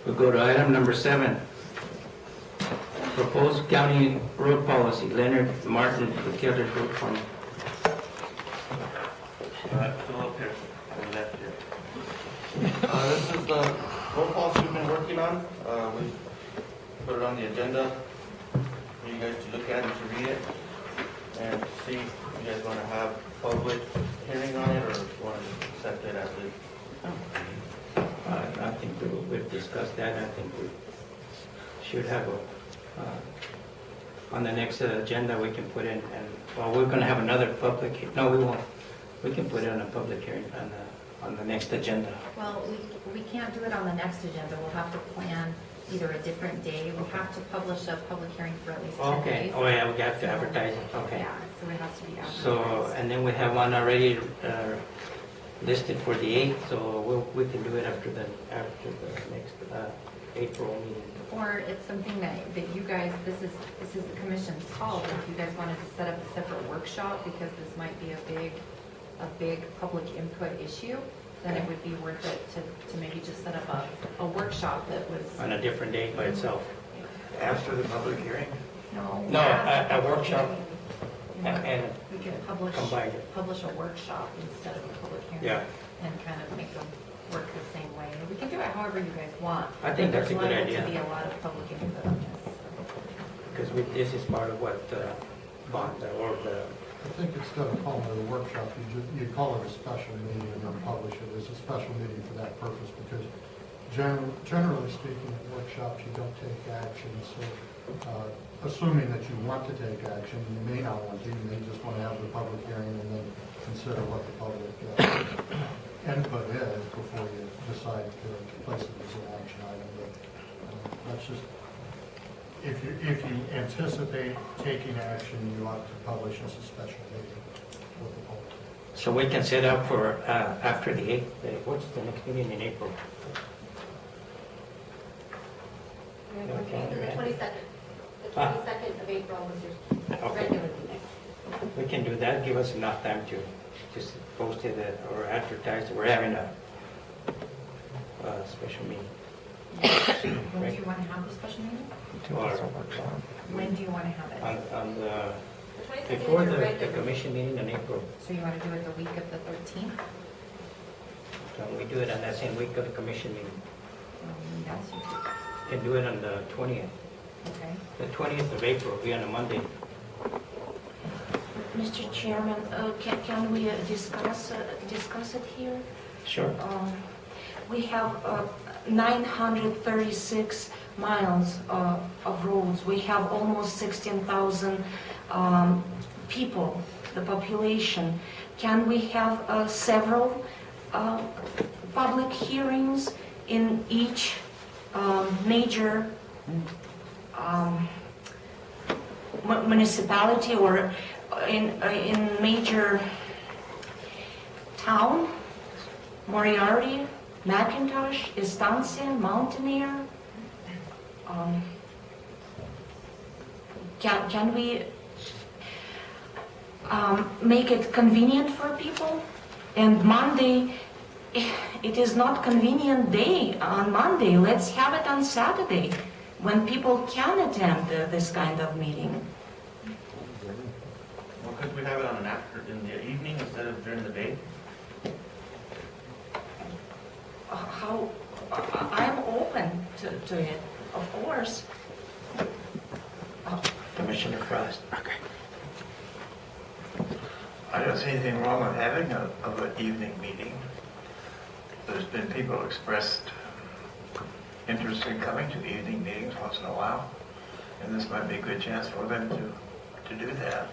We'll go to item number 7. Proposed county road policy, Leonard Martin, the Killer Road Fund. Still up here, on the left here. This is the road policy we've been working on. We put it on the agenda for you guys to look at and to read it and to see if you guys want to have public hearing on it or if you want to accept it as is. I think we've discussed that. I think we should have on the next agenda we can put in, and well, we're going to have another public. No, we won't. We can put it on a public hearing on the next agenda. Well, we can't do it on the next agenda. We'll have to plan either a different day. We'll have to publish a public hearing for at least 10 Okay. days. Oh yeah, we have to advertise it. Okay. Yeah, so it has to be advertised. So, and then we have one already listed for the 8th, so we can do it after the next April meeting. Or it's something that you guys, this is the commission's call, but if you guys wanted to set up a separate workshop, because this might be a big public input issue, then it would be worth it to maybe just set up a workshop that was... On a different date by itself. After the public hearing? No, a workshop. And we could publish a workshop instead of a public hearing. Yeah. And kind of make them work the same way. We can do it however you guys want. I think that's a good There's idea. liable to be a lot of public input on this. Because this is part of what bond or the... I think instead of calling it a workshop, you call it a special meeting and then publish it as a special meeting for that purpose, because generally speaking, at workshops, you don't take action. So assuming that you want to take action, you may not want to, you may just want to have the public hearing and then consider what the public input is before you decide to place it as an action item. But that's just, if you anticipate taking action, you ought to publish as a special meeting with the public. So we can set up for after the 8th. What's the next meeting in April? The 22nd. The 22nd of April was your Okay. regular meeting. We can do that. Give us enough time to just post it or advertise. We're having a special meeting. When do you want to have the special meeting? Or When do you want to have it? on the The 22nd is before your the regular. commission meeting in April. So you want to do it the week of the 13th? Can we do it on that same week of the commission meeting? That's usually, Can do it on the 20th. okay. The 20th of April will be on a Monday. Mr. Chairman, can we discuss it here? Sure. We have 936 miles of roads. We have almost 16,000 people, the population. Can we have several public hearings in each major municipality or in major town? Moriarty, McIntosh, Estancia, Mountaineer. Can we make it convenient for people? And Monday, it is not convenient day on Monday. Let's have it on Saturday when people can attend this kind of meeting. Well, could we have it on in the evening instead of during the day? I'm open to it, of course. Commissioner Frost. Okay. I don't see anything wrong with having an evening meeting. There's been people expressed interest in coming to the evening meetings once in a while, and this might be a good chance for them to do that.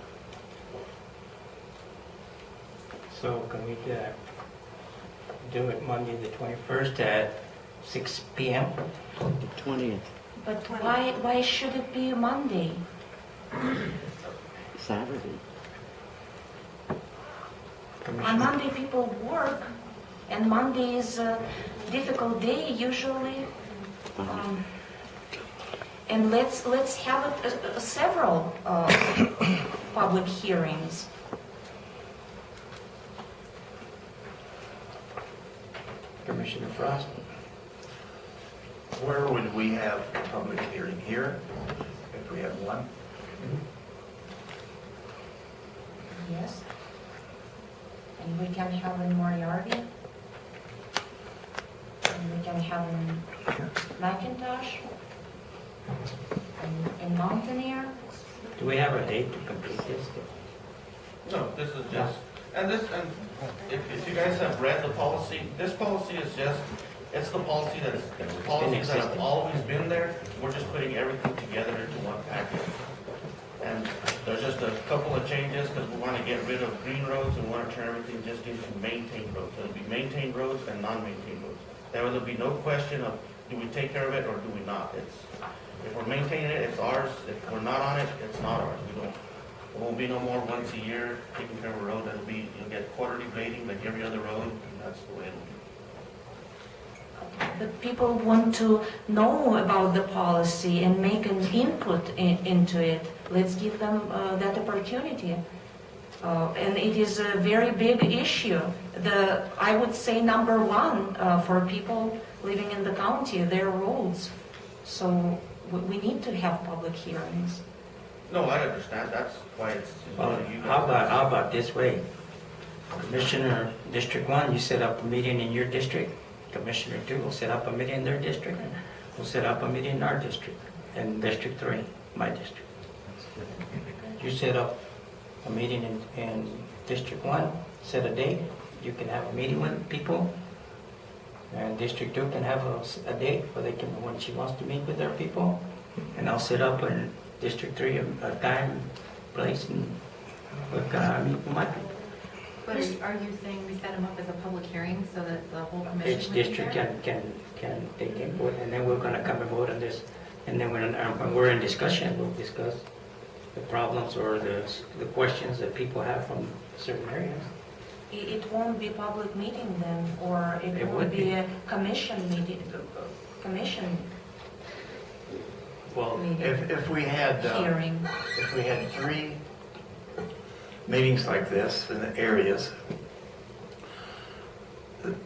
So can we do it Monday the 21st at 6 p.m.? The 20th, But why should it be Monday? Saturday. On Commissioner. Monday people work, and Monday is a difficult day usually. And let's have several public hearings. Commissioner Frost. Where would we have a public hearing? Here, if we have one? Yes. And we can have in Moriarty. And we can have in McIntosh. And in Mountaineer. Do we have a date to complete this? No, this is just, and if you guys have read the policy, this policy is just, it's the policies that have existing. always been there. We're just putting everything together into one package. And there's just a couple of changes because we want to get rid of green roads and we want to turn everything just into maintained roads. So it'll be maintained roads and non-maintained roads. There will be no question of do we take care of it or do we not. If we're maintaining it, it's ours. If we're not on it, it's not ours. There won't be no more once a year taking care of a road. You'll get quarterly grading like every other road, and that's the way it'll be. The people want to know about the policy and make an input into it. Let's give them that opportunity. And it is a very big issue. I would say number one for people living in the county, their roads. So we need to have public hearings. No, I understand. That's why it's. Well, you how guys- about this way? Commissioner District 1, you set up a meeting in your district. Commissioner 2 will set up a meeting in their district. We'll set up a meeting in our district. And District 3, my district. You set up a meeting in District 1, set a date. You can have a meeting with people. And District 2 can have a date where they can, when she wants to meet with their people. And I'll set up in District 3 a time, place, and we're gonna meet with my people. But are you saying we set them up as a public hearing so that the whole commission Each would be district there? can take input, and then we're gonna come and vote on this. And then when we're in discussion, we'll discuss the problems or the questions that people have from certain areas. It won't be public meeting then, or it It won't would be be. a commission meeting, commission Well, meeting, If we had, hearing. if we had 3 meetings like this in the areas, and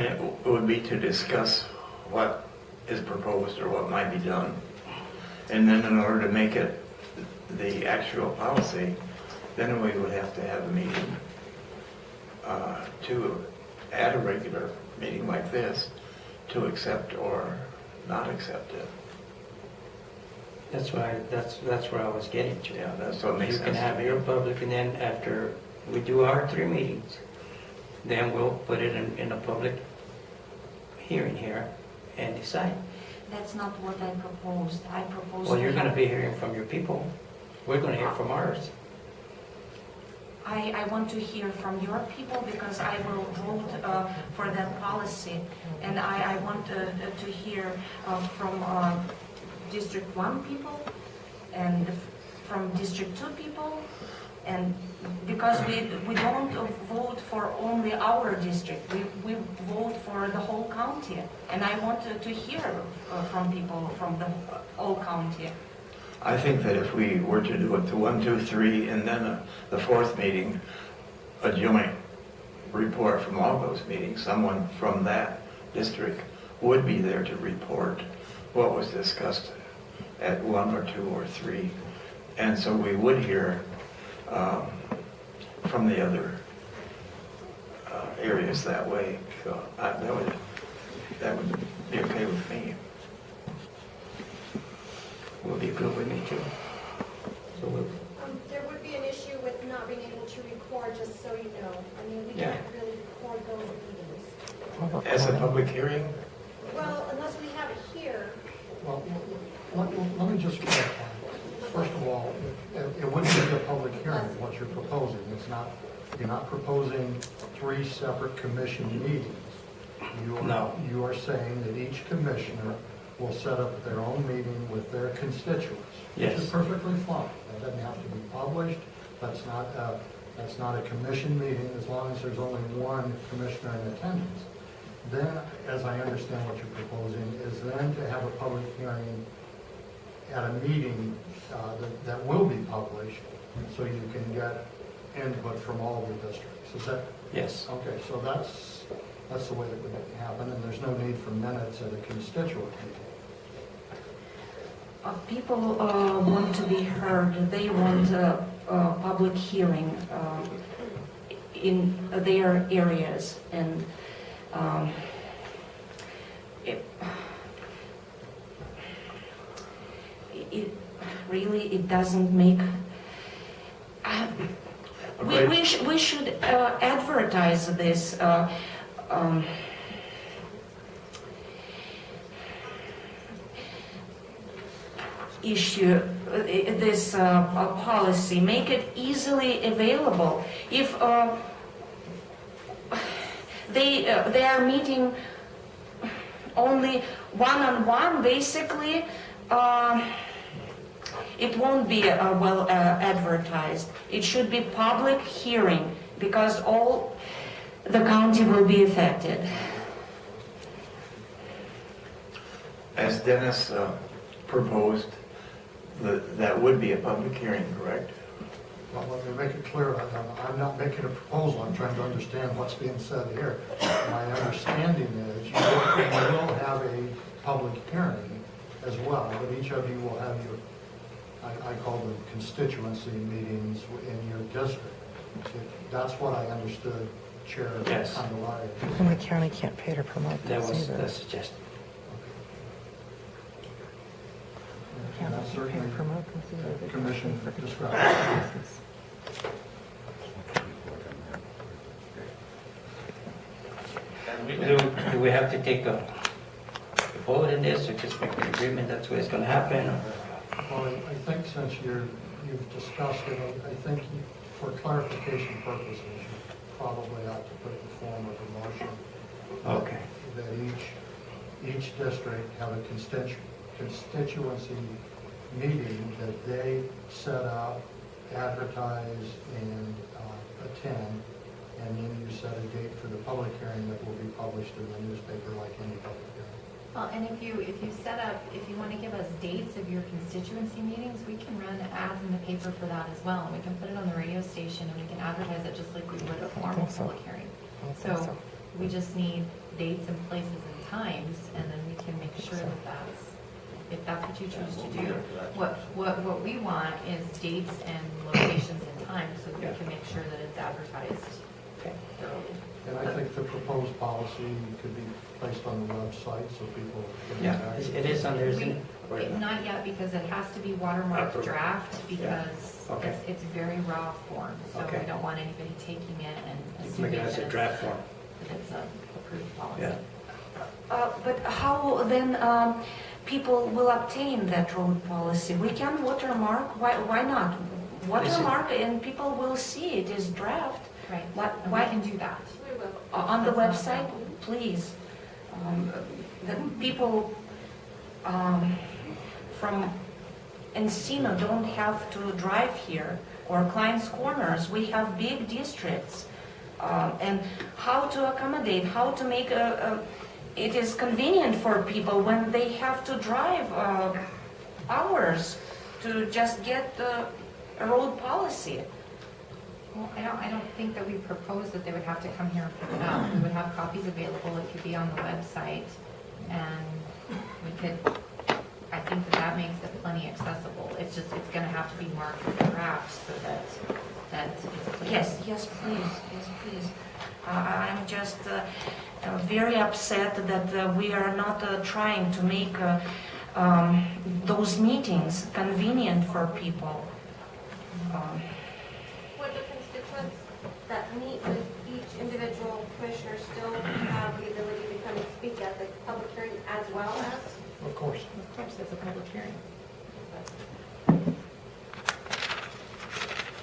it would be to discuss what is proposed or what might be done. And then in order to make it the actual policy, then we would have to have a meeting to add a regular meeting like this to accept or not accept it. that's where I was getting to. Yeah, that's what makes You sense. can have your public, and then after we do our 3 meetings, then we'll put it in a public hearing here and decide. That's not what I proposed. I proposed. Well, to you're gonna have- be hearing from your people. We're gonna hear from ours. I want to hear from your people because I will vote for that policy. And I want to hear from District 1 people and from District 2 people. And because we don't vote for only our district, we vote for the whole county. And I want to hear from people from the whole county. I think that if we were to do it to 1, 2, 3, and then the 4th meeting, a joint report from all those meetings, someone from that district would be there to report what was discussed at 1 or 2 or 3. And so we would hear from the other areas that way. So that would be okay with me. Will be good with me too. So we'll, There would be an issue with not being able to record, just so you know. I mean, we Yeah. can't really record those meetings. As a public hearing, Well, unless we have it here. Well, let me just clarify. First of all, it wouldn't be a public hearing, what you're proposing. You're not proposing 3 separate commission meetings. No. You are saying that each commissioner will set up their own meeting with their constituents. Which Yes. is perfectly fine. That doesn't have to be published. That's not a commission meeting as long as there's only one commissioner in attendance. Then, as I understand what you're proposing, is then to have a public hearing at a meeting that will be published, so you can get input from all the districts. Is that, yes. okay, so That's the way it would happen, and there's no need for minutes at a constituent meeting. People want to be heard. They want a public hearing in their areas, and it really it doesn't make. We should advertise this. Issue this policy, make it easily available. If they are meeting only one-on-one, basically, it won't be well advertised. It should be public hearing because all the county will be affected. As Dennis proposed, that would be a public hearing, correct? Well, let me make it clear, I'm not making a proposal, I'm trying to understand what's being said here. My understanding is you will have a public hearing as well, but each of you will have your, I call them constituency meetings in your district. That's what I understood, Chair Yes. Candelaria. And the county can't pay to promote That this was either. the suggestion. And that's certainly Promote this either. They Commission can't pay for discretion. business. And we Do can, do we have to take a vote in this, or just make an agreement that's what it's gonna happen? or- Well, I think since you've discussed it, I think for clarification purposes, you probably ought to put the form of a motion. Okay. That each district have a constituency meeting that they set up, advertise, and attend, and then you set a date for the public hearing that will be published in the newspaper like any public hearing. Well, and if you set up, if you want to give us dates of your constituency meetings, we can run ads in the paper for that as well. And we can put it on the radio station and we can advertise it just like we would a formal so. public hearing. I don't think So we just need dates and places and times, and then we can make sure that that's, if that's what you choose to do. What we want is dates and locations and times so that we can make sure that it's advertised Okay. thoroughly. And I think the proposed policy could be placed on the website so people can. Yeah, it is on there, isn't it? Or We- Not yet, because it has to be watermarked Approved. draft, because Okay. it's very raw form. So Okay. we don't want anybody taking it and Make assuming it that as a it's draft form. a approved policy. Yeah. But how then people will obtain that road policy? We can watermark, why not? Watermark and people will see it is draft. Right, What- and why- we can do that. We will. On the That's not a website, problem. please. That people from Encino don't have to drive here, or Klein's Corners. We have big districts. And how to accommodate, how to make it is convenient for people when they have to drive hours to just get a road policy. Well, I don't think that we proposed that they would have to come here and pick it up. We would have copies available, it could be on the website, and we could, I think that makes it plenty accessible. It's just, it's gonna have to be marked as a draft so that it's clear. Yes, please. I'm just very upset that we are not trying to make those meetings convenient for people. Would the constituents that meet with each individual commissioner still have the ability to come and speak at the public hearing as well as? Of course. Of course, it's a public hearing.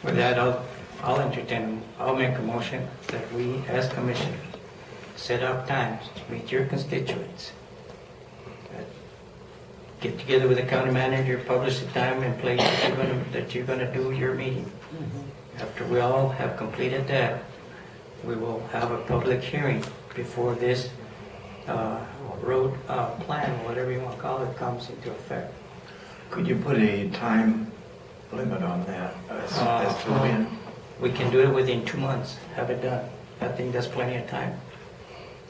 With that, I'll entertain, I'll make a motion that we, as commissioners, set up times to meet your constituents. Get together with the county manager, publish the time and place that you're gonna do your meeting. After we all have completed that, we will have a public hearing before this road plan, whatever you want to call it, comes into effect. Could you put a time limit on that as to when? We can do it within 2 months, have it done. I think that's plenty of time.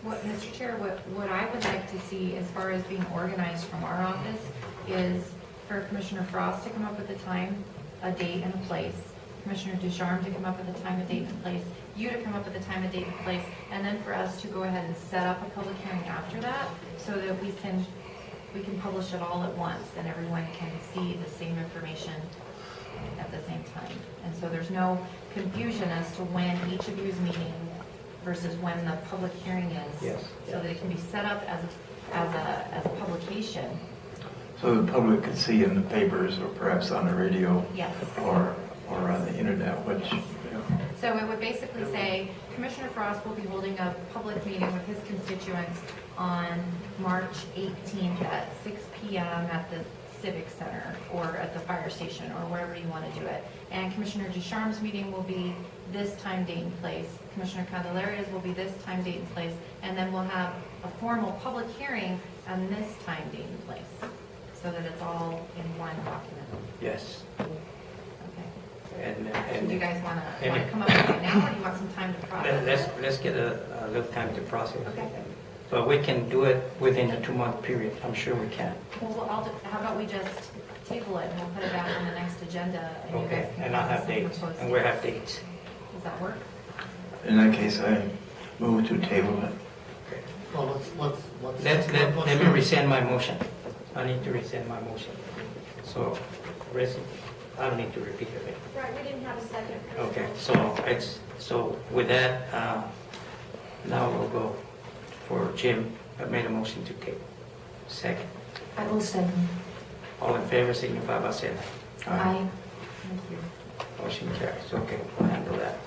Mr. Chair, what I would like to see as far as being organized from our office is for Commissioner Frost to come up with a time, a date, and a place. Commissioner DuCharme to come up with a time, a date, and place. You to come up with a time, a date, and place. And then for us to go ahead and set up a public hearing after that so that we can publish it all at once and everyone can see the same information at the same time. And so there's no confusion as to when each of you is meeting versus when the public hearing is. Yes. So that it can be set up as a publication. So the public could see in the papers or perhaps on the radio Yes. or on the internet, which, you know, So it would basically say, Commissioner Frost will be holding a public meeting with his constituents on March 18th at 6 p.m. at the Civic Center or at the fire station or wherever you want to do it. And Commissioner DuCharme's meeting will be this time, date, and place. Commissioner Candelaria's will be this time, date, and place. And then we'll have a formal public hearing on this time, date, and place, so that it's all in one document. Yes. Okay. And Do you guys want to come up with it now, or do you want some time to process it? let's get a little time to process it. Okay. But we can do it within a 2-month period. I'm sure we can. Well, how about we just table it and we'll put it back on the next agenda and you Okay, guys can. and I'll have some dates, proposed and we'll have dates. dates. Does that work? in that case, I move to table it. Well, Let me rescind my motion. I need to rescind my motion. So, I don't need to repeat it. Right, we didn't have a second. Okay, so with that, now we'll go for Jim. I made a motion to table. Second. I will second. All in favor, signify by saying aye. Aye. Thank you. Motion carries. Okay, we'll handle that.